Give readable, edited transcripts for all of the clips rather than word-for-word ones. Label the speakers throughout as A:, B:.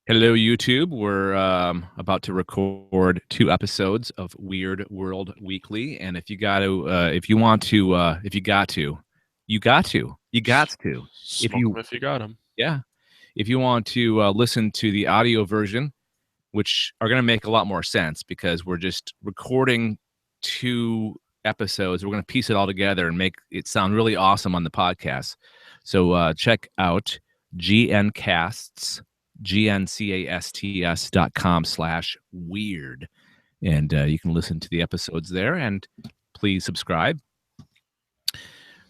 A: Hello, YouTube. We're about to record 2 episodes of Weird World Weekly, and if you got to, if you want to, if you got to, you got to, you got to. If
B: Smoke
A: you,
B: them if you got them.
A: yeah, if you want to listen to the audio version, which are going to make a lot more sense because we're just recording 2 episodes. We're going to piece it all together and make it sound really awesome on the podcast. So check out GNcasts. GNCASTS.com/weird. And you can listen to the episodes there, and please subscribe.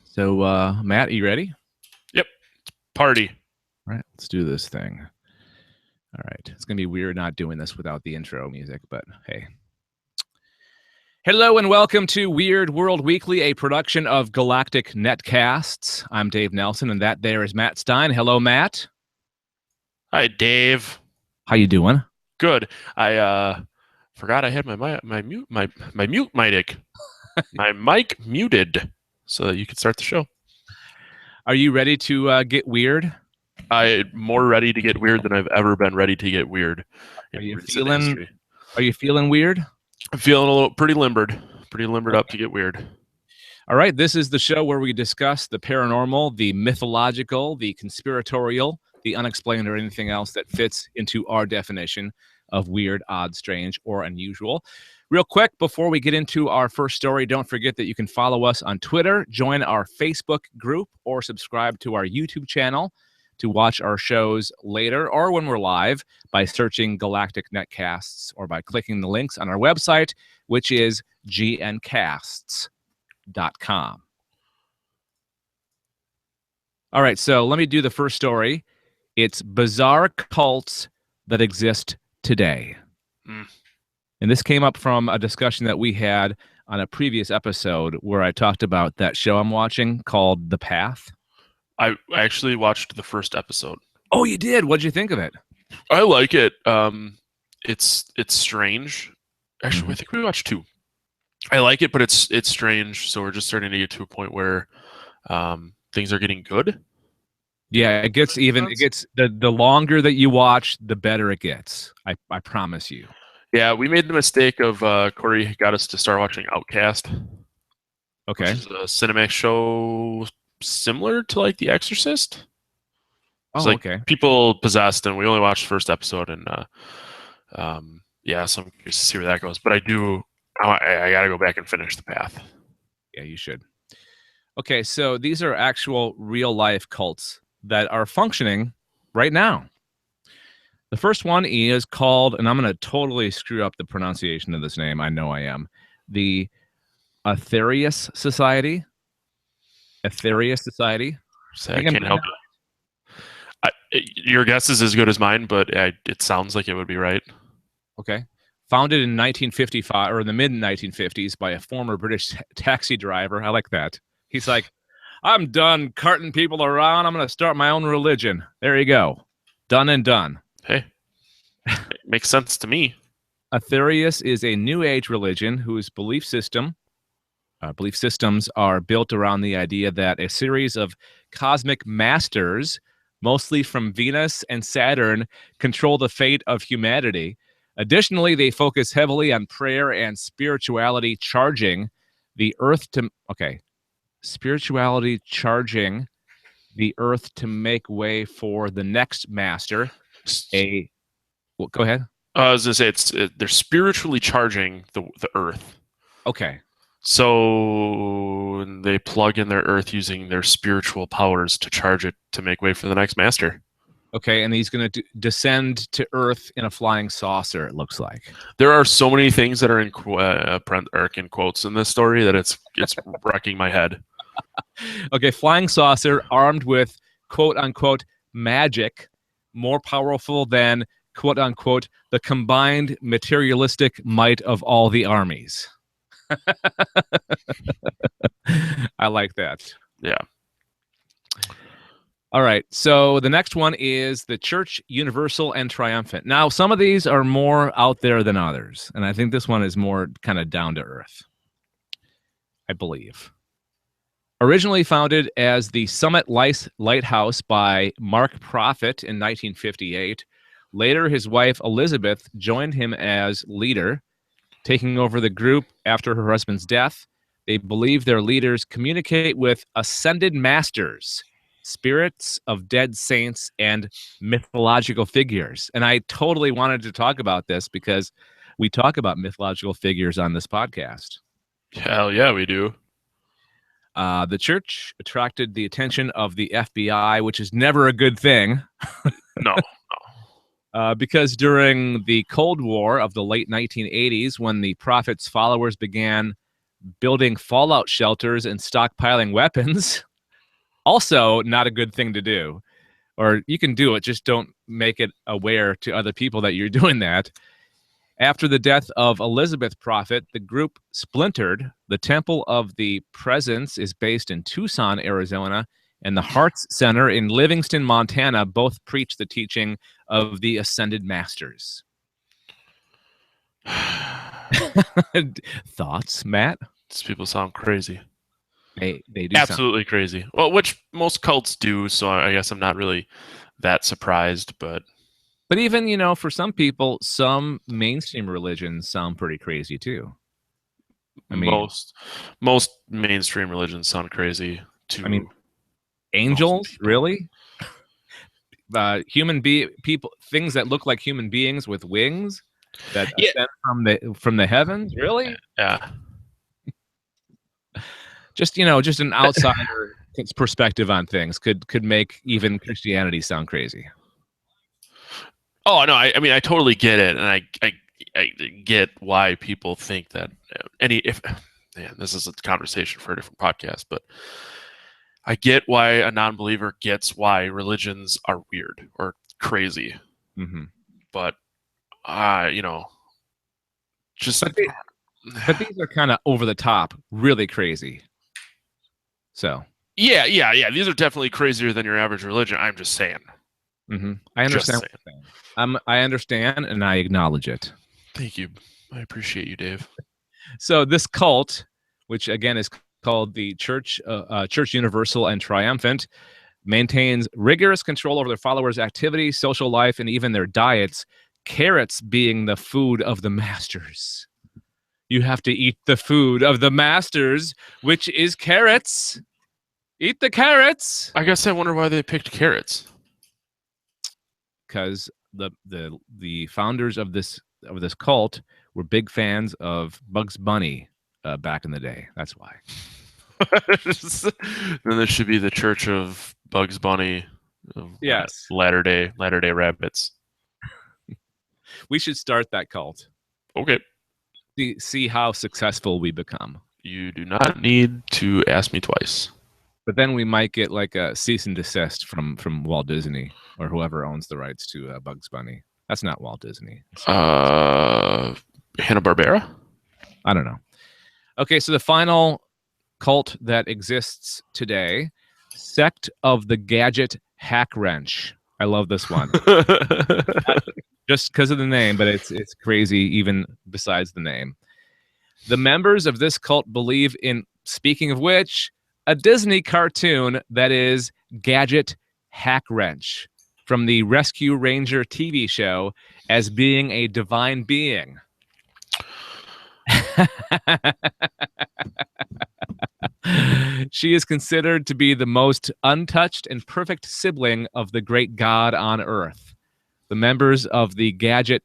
A: So, Matt, are you ready?
B: Yep. Party.
A: All right, let's do this thing. All right. It's going to be weird not doing this without the intro music, but hey. Hello and welcome to Weird World Weekly, a production of Galactic Netcasts. I'm Dave Nelson, and that there is Matt Stein. Hello, Matt.
B: Hi, Dave.
A: How you doing?
B: Good. I forgot I had my mute my mic my mic muted so that you could start the show.
A: Are you ready to get weird?
B: I'm more ready to get weird than I've ever been ready to get weird.
A: Are you feeling weird?
B: I'm feeling a little pretty limbered up to get weird.
A: All right, this is the show where we discuss the paranormal, the mythological, the conspiratorial, the unexplained, or anything else that fits into our definition of weird, odd, strange, or unusual. Real quick, before we get into our first story, don't forget that you can follow us on Twitter, join our Facebook group, or subscribe to our YouTube channel to watch our shows later or when we're live by searching Galactic Netcasts or by clicking the links on our website, which is gncasts.com. All right, so let me do the first story. It's bizarre cults that exist today. And this came up from a discussion that we had on a previous episode where I talked about that show I'm watching called The Path.
B: I actually watched the first episode.
A: Oh, you did? What'd you think of it?
B: I like it. It's strange. Actually, I think we watched 2. I like it, but it's strange. So we're just starting to get to a point where things are getting good.
A: Yeah, it gets the longer that you watch, the better it gets. I promise you.
B: Yeah, we made the mistake of Corey got us to start watching Outcast.
A: Okay.
B: Which is a Cinemax show similar to like The Exorcist. It's
A: like
B: okay. People possessed, and we only watched the first episode, and yeah, so I'm curious to see where that goes. But I gotta go back and finish The Path.
A: Yeah, you should. Okay, so these are actual real life cults that are functioning right now. The first one is called, and I'm going to totally screw up the pronunciation of this name. I know I am. The Aetherius Society. Aetherius Society.
B: I can't help it. Your guess is as good as mine, but it sounds like it would be right.
A: Okay. Founded in 1955 or in the mid 1950s by a former British taxi driver. I like that. He's like, I'm done carting people around. I'm going to start my own religion. There you go. Done and done.
B: Hey, it makes sense to me.
A: Aetherius is a New Age religion whose belief systems are built around the idea that a series of cosmic masters, mostly from Venus and Saturn, control the fate of humanity. Additionally, they focus heavily on prayer and spirituality, charging the earth to make way for the next master. Go ahead.
B: I was gonna say they're spiritually charging the earth.
A: Okay.
B: So they plug in their earth using their spiritual powers to charge it to make way for the next master.
A: Okay, and he's going to descend to Earth in a flying saucer, it looks like.
B: There are so many things that are in quotes in this story that it's wrecking my head.
A: Okay, flying saucer armed with quote-unquote magic, more powerful than quote-unquote the combined materialistic might of all the armies. I like that.
B: Yeah.
A: All right, so the next one is the Church Universal and Triumphant. Now, some of these are more out there than others, and I think this one is more kind of down to earth, I believe. Originally founded as the Summit Lighthouse by Mark Prophet in 1958, Later, his wife Elizabeth joined him as leader, taking over the group after her husband's death. They believe their leaders communicate with ascended masters, spirits of dead saints, and mythological figures. And I totally wanted to talk about this because we talk about mythological figures on this podcast.
B: Hell yeah, we do.
A: The church attracted the attention of the FBI, which is never a good thing.
B: No.
A: Because during the Cold War of the late 1980s, when the Prophet's followers began building fallout shelters and stockpiling weapons, also not a good thing to do. Or you can do it, just don't make it aware to other people that you're doing that. After the death of Elizabeth Prophet, the group splintered. The Temple of the Presence is based in Tucson, Arizona, and the Hearts Center in Livingston, Montana, both preach the teaching of the Ascended Masters. Thoughts, Matt?
B: These people sound crazy.
A: They do
B: absolutely crazy. Well, which most cults do, so I guess I'm not really that surprised, but
A: even, for some people, some mainstream religions sound pretty crazy too. I mean,
B: most mainstream religions sound crazy too.
A: I mean, angels, really? People, things that look like human beings with wings that ascend from the heavens, really?
B: Yeah.
A: Just an outsider perspective on things could make even Christianity sound crazy.
B: Oh no, I mean I totally get it, and I get why people think that this is a conversation for a different podcast, but I get why a non-believer gets why religions are weird or crazy.
A: Mm-hmm.
B: But
A: but these are kind of over the top, really crazy. So
B: yeah, these are definitely crazier than your average religion. I'm just saying.
A: Mm-hmm. I understand. I understand, and I acknowledge it.
B: Thank you. I appreciate you, Dave.
A: So this cult, which again is called the Church Universal and Triumphant, maintains rigorous control over their followers' activities, social life, and even their diets. Carrots being the food of the masters. You have to eat the food of the masters, which is carrots. Eat the carrots.
B: I guess I wonder why they picked carrots.
A: Because the founders of this cult were big fans of Bugs Bunny back in the day. That's why.
B: Then there should be the Church of Bugs Bunny.
A: Yes.
B: Latter-day Rabbits.
A: We should start that cult.
B: Okay.
A: See how successful we become.
B: You do not need to ask me twice.
A: But then we might get like a cease and desist from Walt Disney or whoever owns the rights to Bugs Bunny. That's not Walt Disney.
B: Hanna-Barbera?
A: I don't know. Okay, so the final cult that exists today, Sect of the Gadget Hack Wrench. I love this one. Just because of the name, but it's crazy even besides the name. The members of this cult believe in, speaking of which, a Disney cartoon that is Gadget Hack Wrench from the Rescue Ranger TV show as being a divine being. She is considered to be the most untouched and perfect sibling of the great god on Earth. The members of the Gadget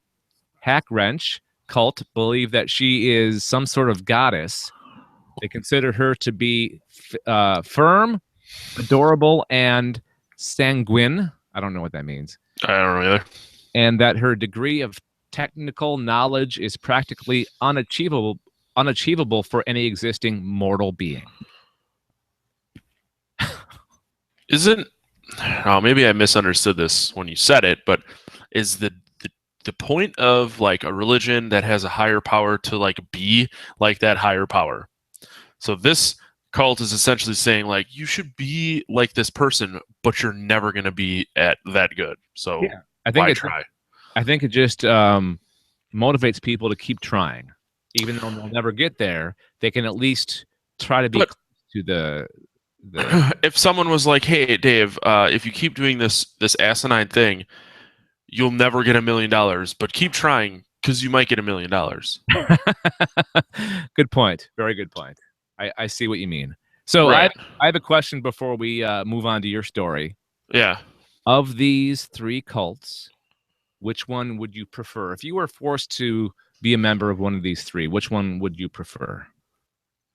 A: Hack Wrench cult believe that she is some sort of goddess. They consider her to be firm, adorable, and sanguine. I don't know what that means.
B: I don't know either.
A: And that her degree of technical knowledge is practically unachievable for any existing mortal being.
B: Maybe I misunderstood this when you said it, but is the point of like a religion that has a higher power to like be like that higher power? So this cult is essentially saying like you should be like this person, but you're never going to be at that good. So yeah, why try?
A: I think it just motivates people to keep trying, even though they'll never get there. They can at least try to be close to the.
B: If someone was like, "Hey, Dave, if you keep doing this asinine thing, you'll never get $1 million, but keep trying because you might get $1 million.
A: Good point. Very good point. I see what you mean. So
B: Right.
A: I have a question before we move on to your story.
B: Yeah.
A: Of these three cults, which one would you prefer? If you were forced to be a member of one of these three, which one would you prefer?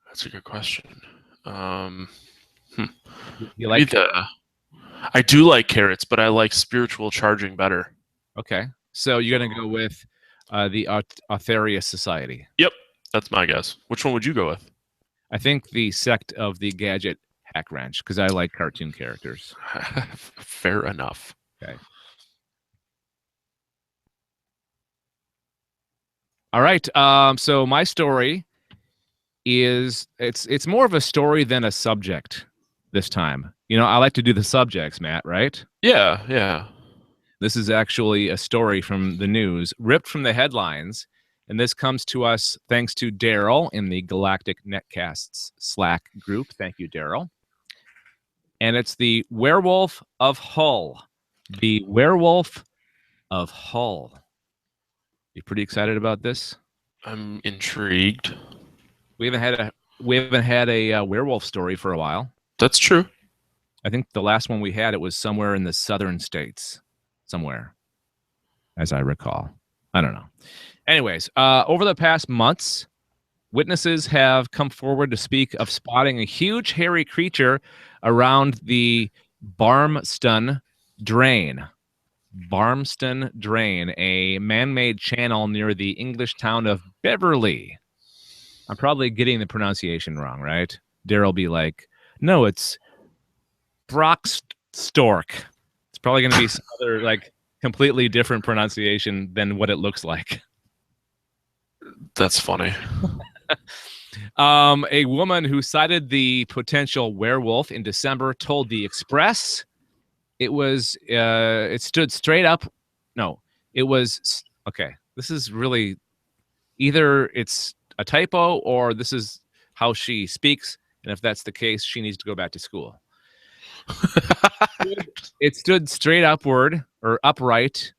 B: That's a good question.
A: You like
B: I do like carrots, but I like spiritual charging better.
A: Okay. So you're going to go with the Arthurius Society.
B: Yep. That's my guess. Which one would you go with?
A: I think the sect of the Gadget Hack Wrench, because I like cartoon characters.
B: Fair enough.
A: Okay. All right. So my story is it's more of a story than a subject this time. You know, I like to do the subjects, Matt, right?
B: Yeah, yeah.
A: This is actually a story from the news, ripped from the headlines. And this comes to us thanks to Daryl in the Galactic Netcasts Slack group. Thank you, Daryl. And it's the Werewolf of Hull. The Werewolf of Hull. You pretty excited about this?
B: I'm intrigued.
A: We haven't had a werewolf story for a while.
B: That's true.
A: I think the last one we had, it was somewhere in the southern states, somewhere, as I recall. I don't know. Anyways, over the past months, witnesses have come forward to speak of spotting a huge hairy creature around the Barmston Drain. Barmston Drain, a man-made channel near the English town of Beverly. I'm probably getting the pronunciation wrong, right? Daryl be like, no, it's Brockstork. It's probably going to be some other, like, completely different pronunciation than what it looks like.
B: That's funny.
A: A woman who sighted the potential werewolf in December told the Express it stood straight up. No, it was okay. This is really either it's a typo or this is how she speaks. And if that's the case, she needs to go back to school. It stood straight upward or upright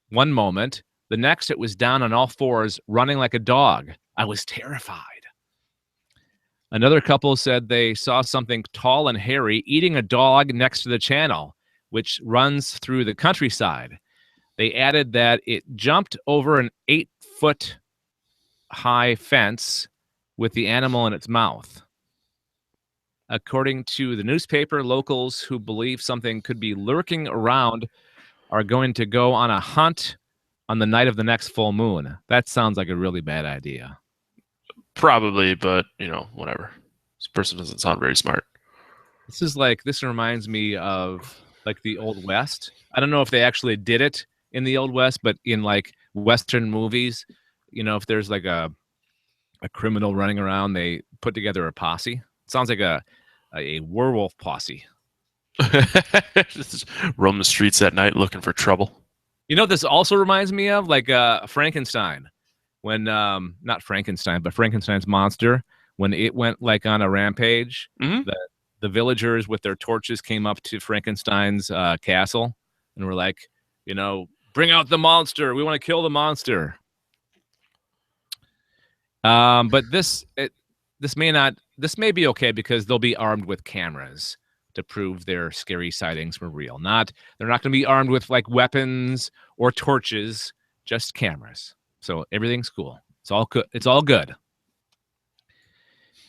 A: one moment. The next, it was down on all fours, running like a dog. I was terrified. Another couple said they saw something tall and hairy eating a dog next to the channel, which runs through the countryside. They added that it jumped over an 8-foot high fence with the animal in its mouth. According to the newspaper, locals who believe something could be lurking around are going to go on a hunt on the night of the next full moon. That sounds like a really bad idea.
B: Probably, but, whatever. This person doesn't sound very smart.
A: This reminds me of like the Old West. I don't know if they actually did it in the Old West, but in like Western movies, if there's like a criminal running around, they put together a posse. It sounds like a werewolf posse.
B: Just roam the streets at night looking for trouble.
A: This also reminds me of like Frankenstein. When not Frankenstein, but Frankenstein's monster, when it went like on a rampage, the villagers with their torches came up to Frankenstein's castle and were like, bring out the monster. We want to kill the monster. But this may be okay because they'll be armed with cameras to prove their scary sightings were real. They're not going to be armed with like weapons or torches, just cameras. So everything's cool. It's all good. It's all good.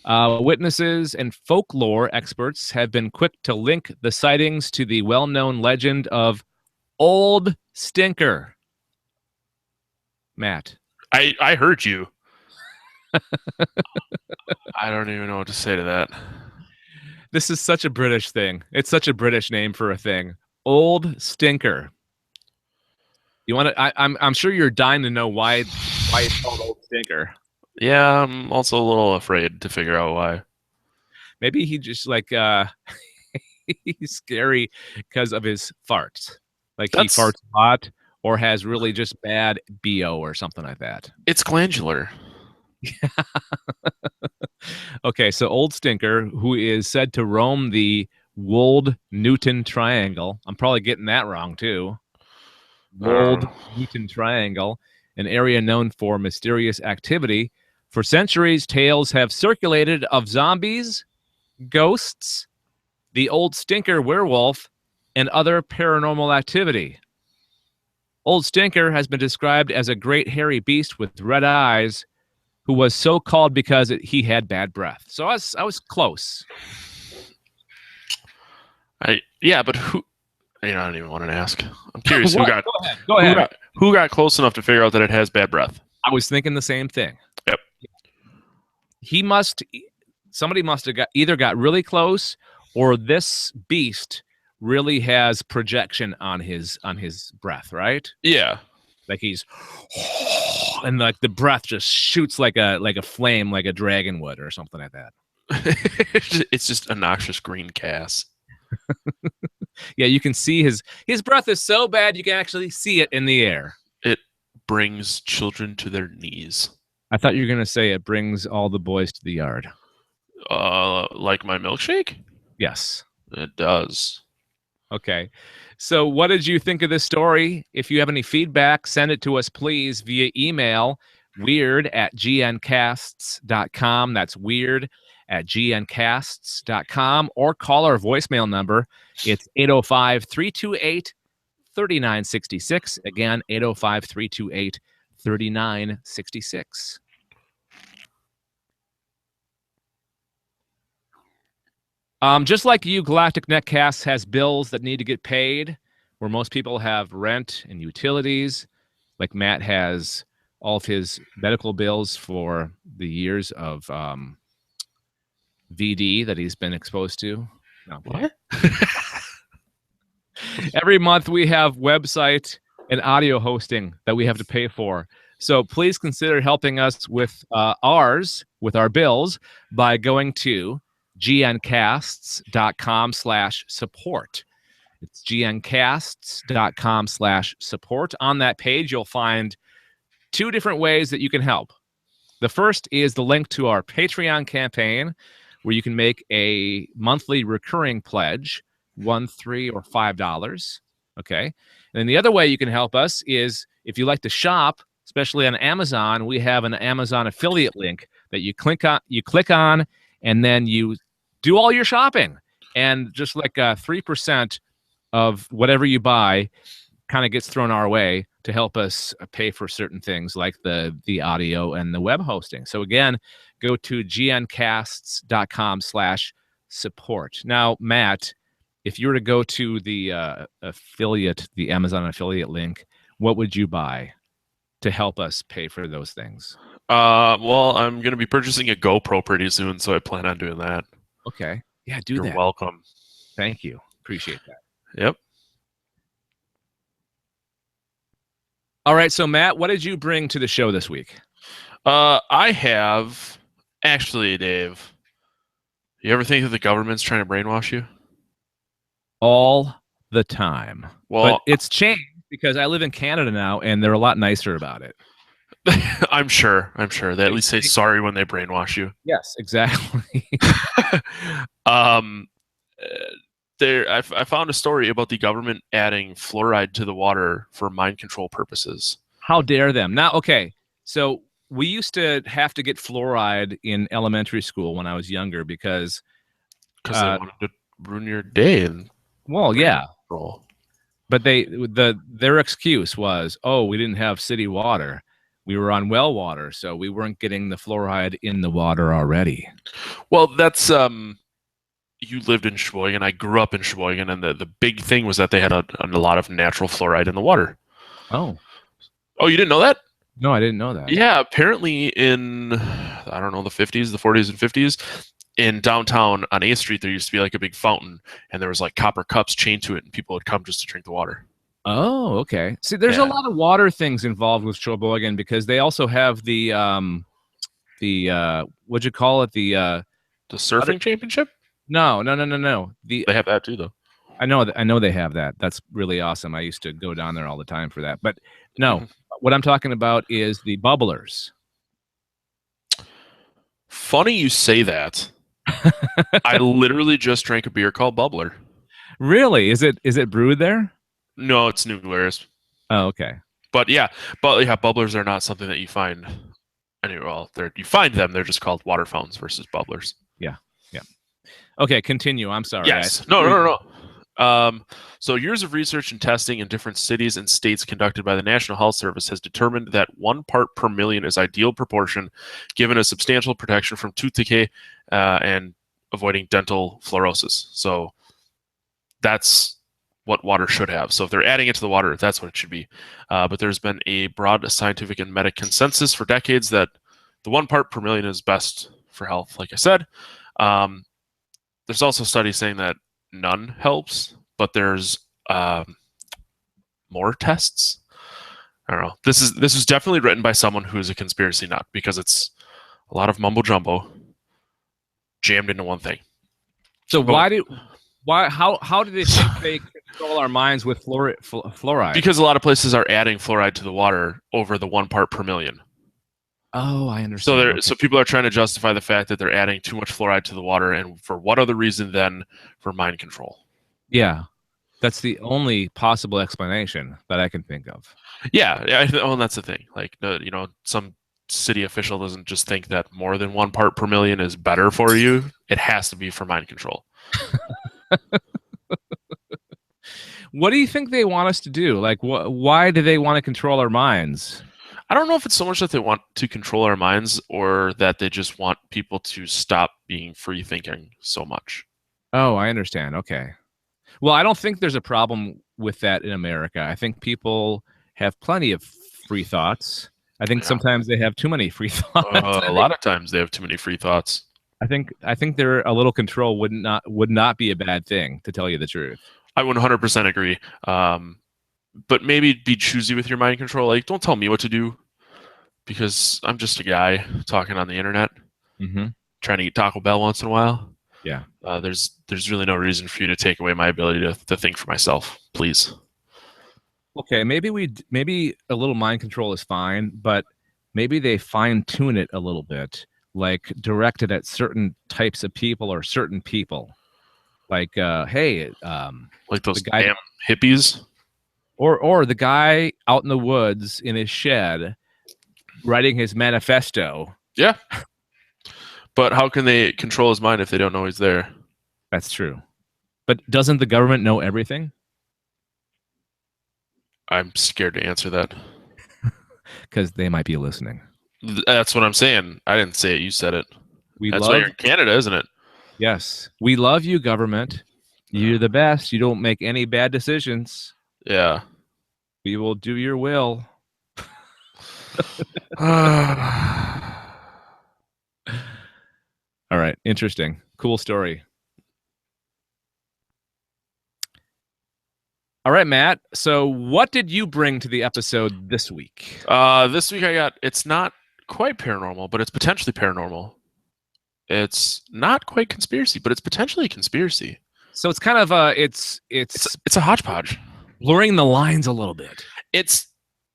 A: Witnesses and folklore experts have been quick to link the sightings to the well-known legend of Old Stinker. Matt.
B: I heard you. I don't even know what to say to that.
A: This is such a British thing. It's such a British name for a thing. Old Stinker. You want to? I'm sure you're dying to know why it's called Old Stinker.
B: Yeah, I'm also a little afraid to figure out why.
A: Maybe he just like he's scary because of his farts. Like he farts a lot or has really just bad BO or something like that.
B: It's glandular.
A: Okay, so Old Stinker, who is said to roam the Wold Newton Triangle. I'm probably getting that wrong too. Wold-Newton Triangle, an area known for mysterious activity. For centuries, tales have circulated of zombies, ghosts, the old stinker werewolf, and other paranormal activity. Old Stinker has been described as a great hairy beast with red eyes who was so called because he had bad breath. So I was close.
B: Yeah, but who? I don't even want to ask. I'm curious
A: Go ahead.
B: Who got close enough to figure out that it has bad breath?
A: I was thinking the same thing.
B: Yep.
A: Somebody must have either got really close, or this beast really has projection on his breath, right?
B: Yeah.
A: Like he's, and like the breath just shoots like a flame, like a dragon would, or something like that.
B: It's just a noxious green gas.
A: Yeah, you can see his breath is so bad you can actually see it in the air.
B: It brings children to their knees.
A: I thought you were gonna say it brings all the boys to the yard.
B: Like my milkshake?
A: Yes.
B: It does.
A: Okay. So what did you think of this story? If you have any feedback, send it to us, please, via email, weird@gncasts.com. That's weird@gncasts.com, or call our voicemail number. It's 805-328-3966. Again, 805-328-3966. Just like you, Galactic Netcasts has bills that need to get paid, where most people have rent and utilities. Like Matt has all of his medical bills for the years of VD that he's been exposed to. No,
B: what?
A: Every month we have website and audio hosting that we have to pay for. So please consider helping us with our bills by going to gncasts.com/support. It's gncasts.com/support. On that page, you'll find two different ways that you can help. The first is the link to our Patreon campaign, where you can make a monthly recurring pledge, $1, $3, or $5. Okay. And then the other way you can help us is if you like to shop, especially on Amazon, we have an Amazon affiliate link that you click on, and then you do all your shopping. And just like 3% of whatever you buy kind of gets thrown our way to help us pay for certain things like the audio and the web hosting. So again, go to gncasts.com/support. Now, Matt, if you were to go to the the Amazon affiliate link, what would you buy to help us pay for those things?
B: Well, I'm going to be purchasing a GoPro pretty soon, so I plan on doing that.
A: Okay. Yeah, do
B: You're
A: that.
B: welcome.
A: Thank you. Appreciate that.
B: Yep.
A: All right, so Matt, what did you bring to the show this week?
B: I have actually, Dave. You ever think that the government's trying to brainwash you?
A: All the time.
B: Well,
A: but it's changed because I live in Canada now, and they're a lot nicer about it.
B: I'm sure. They at least say sorry when they brainwash you.
A: Yes, exactly.
B: I found a story about the government adding fluoride to the water for mind control purposes.
A: How dare them? Now, okay, so we used to have to get fluoride in elementary school when I was younger because
B: they wanted to ruin your day.
A: Well, yeah.
B: Control.
A: But their excuse was, oh, we didn't have city water. We were on well water, so we weren't getting the fluoride in the water already.
B: Well, that's you lived in Sheboygan. I grew up in Sheboygan, and the big thing was that they had a lot of natural fluoride in the water.
A: Oh,
B: you didn't know that?
A: No, I didn't know that.
B: Yeah, apparently in, I don't know, the 50s, the 40s and 50s, in downtown on 8th Street, there used to be like a big fountain, and there was like copper cups chained to it, and people would come just to drink the water.
A: Oh, okay. See, there's a lot of water things involved with Sheboygan because they also have the what'd you call it? The
B: surfing championship?
A: No. They
B: have that too, though.
A: I know they have that. That's really awesome. I used to go down there all the time for that. But no, what I'm talking about is the bubblers.
B: Funny you say that. I literally just drank a beer called Bubbler.
A: Really? Is it brewed there?
B: No, it's New Glarus.
A: Oh, okay.
B: But yeah, bubblers are not something that you find anywhere. Well, you find them. They're just called water fountains versus bubblers.
A: Yeah. Yeah. Okay, continue. I'm sorry.
B: Yes. No. So years of research and testing in different cities and states conducted by the National Health Service has determined that 1 part per million is ideal proportion, given a substantial protection from tooth decay and avoiding dental fluorosis. So that's what water should have. So if they're adding it to the water, that's what it should be. But there's been a broad scientific and medical consensus for decades that the 1 part per million is best for health, like I said. There's also studies saying that none helps, but there's more tests. I don't know. This is definitely written by someone who is a conspiracy nut, because it's a lot of mumbo jumbo jammed into one thing.
A: So how do they think they control our minds with fluoride?
B: Because a lot of places are adding fluoride to the water over the 1 part per million.
A: Oh, I understand.
B: So people are trying to justify the fact that they're adding too much fluoride to the water, and for what other reason than for mind control?
A: Yeah, that's the only possible explanation that I can think of.
B: Yeah, and that's the thing. Like, some city official doesn't just think that more than 1 part per million is better for you. It has to be for mind control.
A: What do you think they want us to do? Like, why do they want to control our minds?
B: I don't know if it's so much that they want to control our minds, or that they just want people to stop being free thinking so much.
A: Oh, I understand. Okay. Well, I don't think there's a problem with that in America. I think people have plenty of free thoughts. I think sometimes they have too many free thoughts.
B: A lot of times they have too many free thoughts.
A: I think they're a little control would not be a bad thing, to tell you the truth.
B: I 100% agree. But maybe be choosy with your mind control. Like, don't tell me what to do, because I'm just a guy talking on the internet, trying to eat Taco Bell once in a while.
A: Yeah.
B: There's really no reason for you to take away my ability to think for myself, please.
A: Okay, maybe a little mind control is fine, but maybe they fine tune it a little bit, like directed at certain types of people or certain people. Like, hey,
B: like those damn hippies,
A: or the guy out in the woods in his shed writing his manifesto.
B: Yeah. But how can they control his mind if they don't know he's there?
A: That's true. But doesn't the government know everything?
B: I'm scared to answer that.
A: Because they might be listening.
B: That's what I'm saying. I didn't say it. You said it. That's why you're in Canada, isn't it?
A: Yes. We love you, government. You're the best. You don't make any bad decisions.
B: Yeah.
A: We will do your will. All right. Interesting. Cool story. All right, Matt. So what did you bring to the episode this week?
B: This week it's not quite paranormal, but it's potentially paranormal. It's not quite conspiracy, but it's potentially a conspiracy.
A: So it's kind of it's
B: a hodgepodge.
A: Blurring the lines a little bit.
B: It's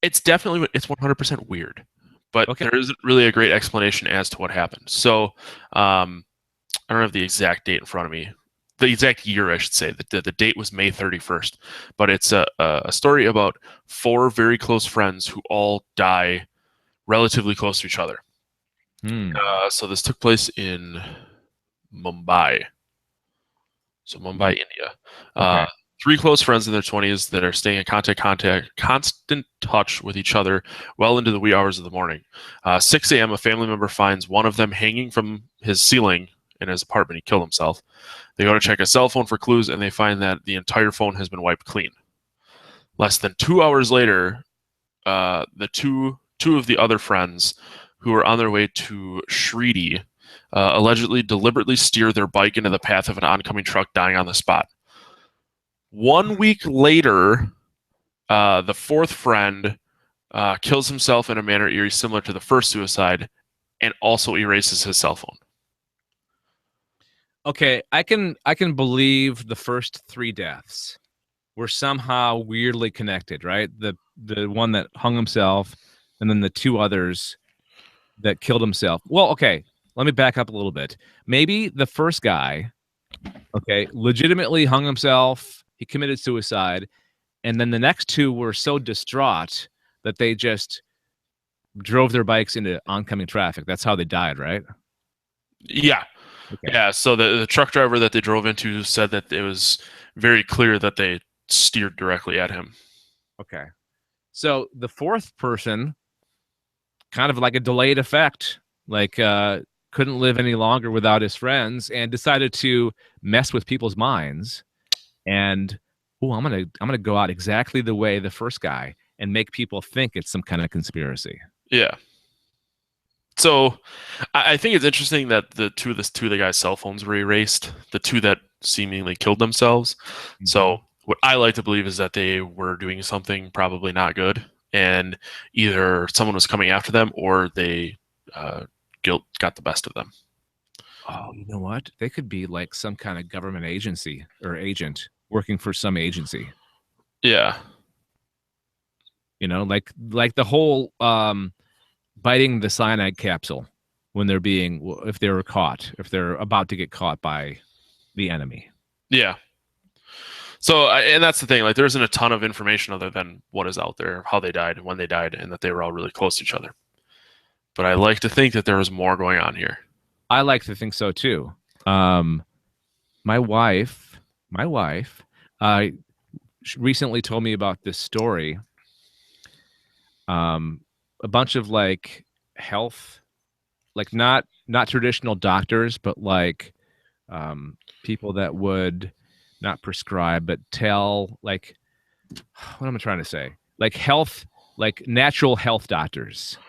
B: 100% weird. But there isn't really a great explanation as to what happened. So I don't have the exact date in front of me. The exact year, I should say. The date was May 31st. But it's a story about 4 very close friends who all die relatively close to each other. So this took place in Mumbai. So Mumbai, India.
A: Okay.
B: 3 close friends in their 20s that are staying in constant touch with each other well into the wee hours of the morning. 6 a.m., a family member finds one of them hanging from his ceiling in his apartment. He killed himself. They go to check his cell phone for clues, and they find that the entire phone has been wiped clean. Less than 2 hours later, the two of the other friends who were on their way to Shridi allegedly deliberately steer their bike into the path of an oncoming truck, dying on the spot. 1 week later, the 4th friend kills himself in a manner eerie similar to the first suicide, and also erases his cell phone.
A: Okay, I can believe the first 3 deaths were somehow weirdly connected, right? The one that hung himself, and then the 2 others that killed himself. Well, okay, let me back up a little bit. Maybe the first guy, legitimately hung himself. He committed suicide, and then the next two were so distraught that they just drove their bikes into oncoming traffic. That's how they died, right?
B: Yeah.
A: Okay.
B: Yeah. So the truck driver that they drove into said that it was very clear that they steered directly at him.
A: Okay. So the fourth person, kind of like a delayed effect, like couldn't live any longer without his friends and decided to mess with people's minds. And I'm gonna go out exactly the way the first guy and make people think it's some kind of conspiracy.
B: Yeah. So I think it's interesting that the two of the guys' cell phones were erased, the two that seemingly killed themselves.
A: Mm-hmm.
B: So what I like to believe is that they were doing something probably not good, and either someone was coming after them or they guilt got the best of them.
A: Oh, you know what? They could be like some kind of government agency or agent working for some agency.
B: Yeah.
A: You know, like the whole biting the cyanide capsule when if they were caught, if they're about to get caught by the enemy.
B: Yeah. So, and that's the thing, like there isn't a ton of information other than what is out there, how they died, when they died, and that they were all really close to each other. But I like to think that there was more going on here.
A: I like to think so too. My wife recently told me about this story. A bunch of like health, like not traditional doctors, but like people that would not prescribe, but tell, like, what am I trying to say? Like health, like natural health doctors.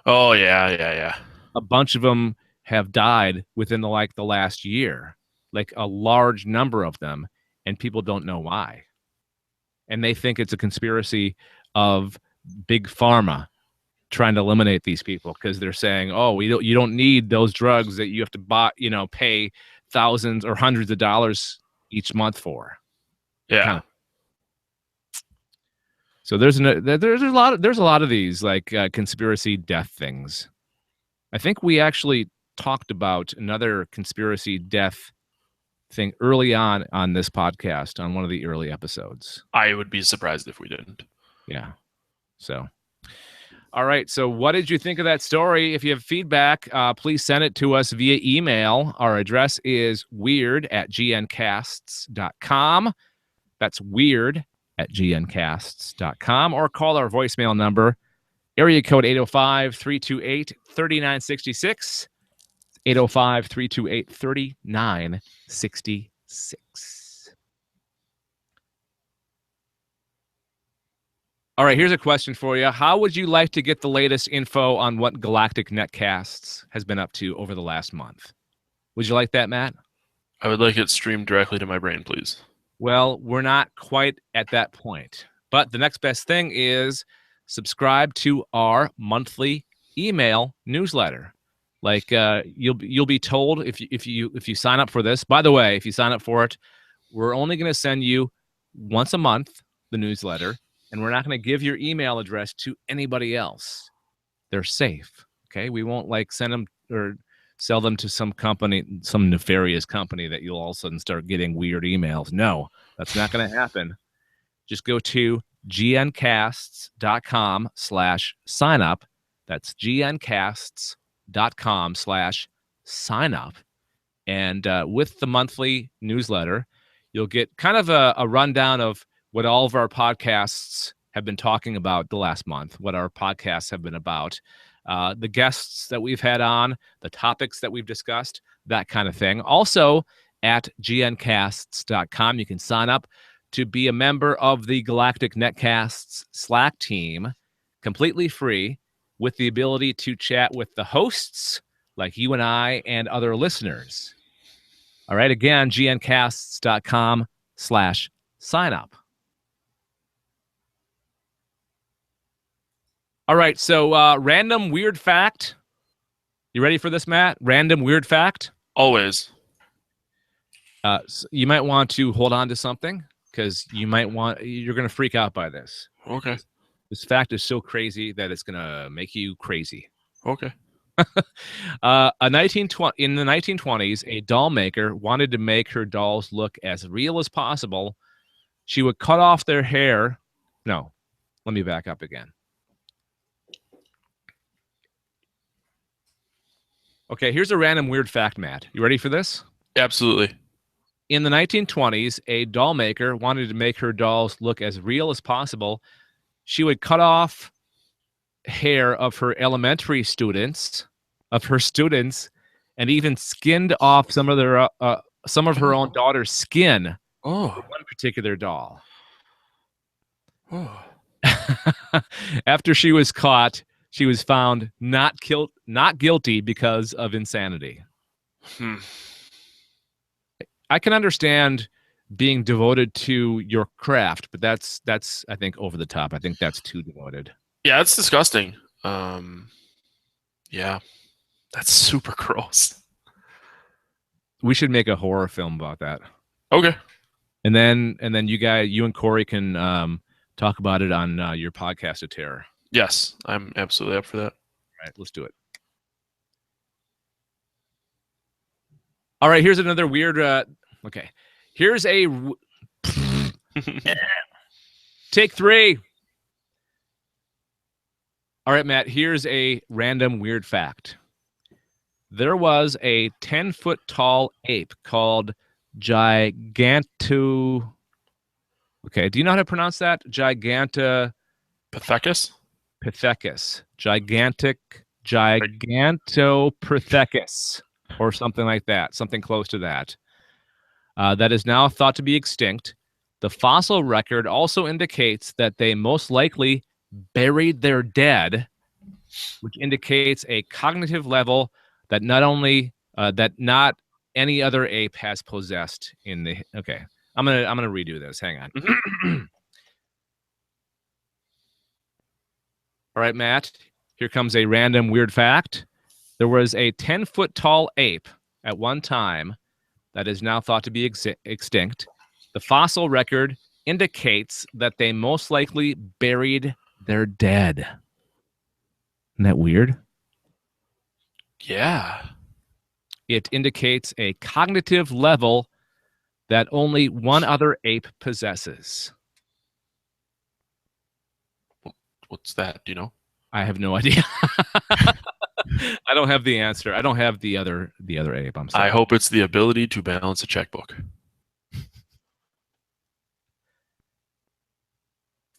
B: Oh yeah.
A: A bunch of them have died within the last year, like a large number of them, and people don't know why. And they think it's a conspiracy of big pharma trying to eliminate these people because they're saying, "Oh, you don't need those drugs that you have to buy, pay thousands or hundreds of dollars each month for."
B: Yeah.
A: Kind of. So there's a lot of these like conspiracy death things. I think we actually talked about another conspiracy death thing early on this podcast on one of the early episodes.
B: I would be surprised if we didn't.
A: Yeah. So, all right. So what did you think of that story? If you have feedback, please send it to us via email. Our address is weird@gncasts.com. That's weird@gncasts.com, or call our voicemail number, area code 805-328-3966. 805-328-3966. All right, here's a question for you. How would you like to get the latest info on what Galactic Netcasts has been up to over the last month? Would you like that, Matt?
B: I would like it streamed directly to my brain, please.
A: Well, we're not quite at that point. But the next best thing is subscribe to our monthly email newsletter. Like you'll be told if you sign up for this. By the way, if you sign up for it, we're only going to send you once a month the newsletter, and we're not going to give your email address to anybody else. They're safe. Okay, we won't like send them or sell them to some company, some nefarious company that you'll all of a sudden start getting weird emails. No, that's not going to happen. Just go to gncasts.com/signup. That's gncasts.com/signup. And with the monthly newsletter, you'll get kind of a rundown of what all of our podcasts have been talking about the last month, what our podcasts have been about, the guests that we've had on, the topics that we've discussed, that kind of thing. Also, at gncasts.com, you can sign up to be a member of the Galactic Netcasts Slack team, completely free, with the ability to chat with the hosts like you and I and other listeners. All right, again, gncasts.com/signup. All right, so random weird fact. You ready for this, Matt? Random weird fact?
B: Always.
A: So you might want to hold on to something because you're going to freak out by this.
B: Okay.
A: This fact is so crazy that it's going to make you crazy.
B: Okay.
A: In the 1920s, a doll maker wanted to make her dolls look as real as possible. She would cut off their hair No, let me back up again. Okay, here's a random weird fact, Matt. You ready for this?
B: Absolutely.
A: In the 1920s, a doll maker wanted to make her dolls look as real as possible. She would cut off hair of her elementary students, and even skinned off some of her own daughter's skin
B: Oh.
A: for one particular doll.
B: Oh.
A: After she was caught, she was found not guilty because of insanity. I can understand being devoted to your craft, but that's I think over the top. I think that's too devoted.
B: Yeah, it's disgusting. Yeah, that's super gross.
A: We should make a horror film about that.
B: Okay.
A: And then you and Corey can talk about it on your podcast of terror.
B: Yes, I'm absolutely up for that.
A: All right, let's do it. All right, here's another weird. Okay, here's a take 3. All right, Matt. Here's a random weird fact. There was a 10-foot tall ape called Giganto. Okay, do you know how to pronounce that? Gigantopithecus. Gigantopithecus, or something like that, something close to that. That is now thought to be extinct. The fossil record also indicates that they most likely buried their dead, which indicates a cognitive level that not any other ape has possessed in the. Okay, I'm gonna redo this. Hang on. All right, Matt. Here comes a random weird fact. There was a 10-foot tall ape at one time that is now thought to be extinct. The fossil record indicates that they most likely buried their dead. Isn't that weird?
B: Yeah.
A: It indicates a cognitive level that only one other ape possesses.
B: What's that? Do you know?
A: I have no idea. I don't have the answer. I don't have the other ape. I'm sorry.
B: I hope it's the ability to balance a checkbook.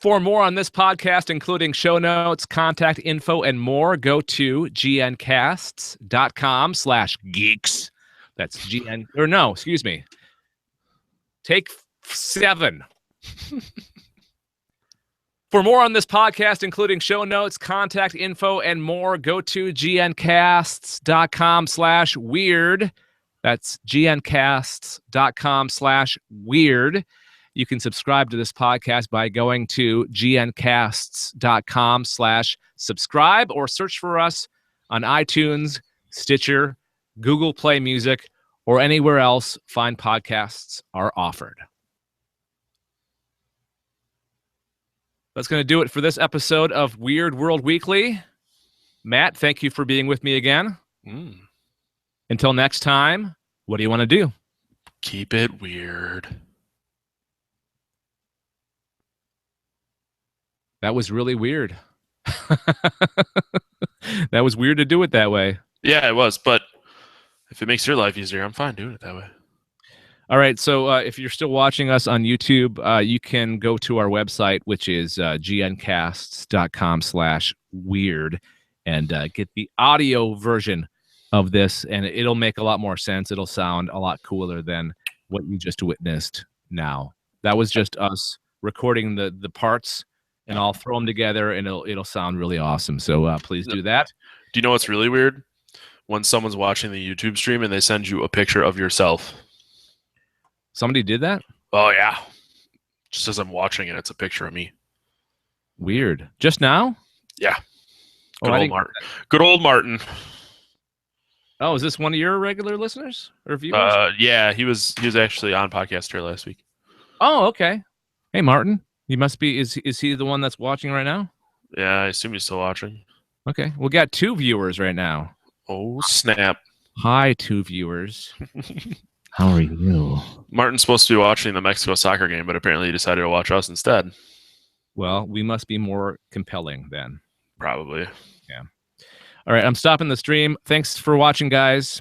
A: For more on this podcast, including show notes, contact info, and more, go to gncasts.com/geeks. That's GN, or no, excuse me. Take 7. For more on this podcast, including show notes, contact info, and more, go to gncasts.com/weird. That's gncasts.com/weird. You can subscribe to this podcast by going to gncasts.com/subscribe or search for us on iTunes, Stitcher, Google Play Music, or anywhere else fine podcasts are offered. That's going to do it for this episode of Weird World Weekly. Matt, thank you for being with me again. Until next time, what do you want to do?
B: Keep it weird.
A: That was really weird. That was weird to do it that way.
B: Yeah, it was. But if it makes your life easier, I'm fine doing it that way.
A: All right. So if you're still watching us on YouTube, you can go to our website, which is gncasts.com/weird, and get the audio version of this. And it'll make a lot more sense. It'll sound a lot cooler than what you just witnessed now. That was just us recording the parts, and I'll throw them together, and it'll sound really awesome. So please do that.
B: Do you know what's really weird? When someone's watching the YouTube stream and they send you a picture of yourself.
A: Somebody did that?
B: Oh, yeah. Just as I'm watching it, it's a picture of me.
A: Weird. Just now?
B: Yeah. Good old Martin. Good old Martin.
A: Oh, is this one of your regular listeners or viewers?
B: Yeah, he was actually on podcast here last week.
A: Oh, okay. Hey, Martin. He must be. Is he the one that's watching right now?
B: Yeah, I assume he's still watching.
A: Okay, we got 2 viewers right now.
B: Oh, snap.
A: Hi, 2 viewers. How are you?
B: Martin's supposed to be watching the Mexico soccer game, but apparently he decided to watch us instead.
A: Well, we must be more compelling then.
B: Probably.
A: Yeah. All right, I'm stopping the stream. Thanks for watching, guys.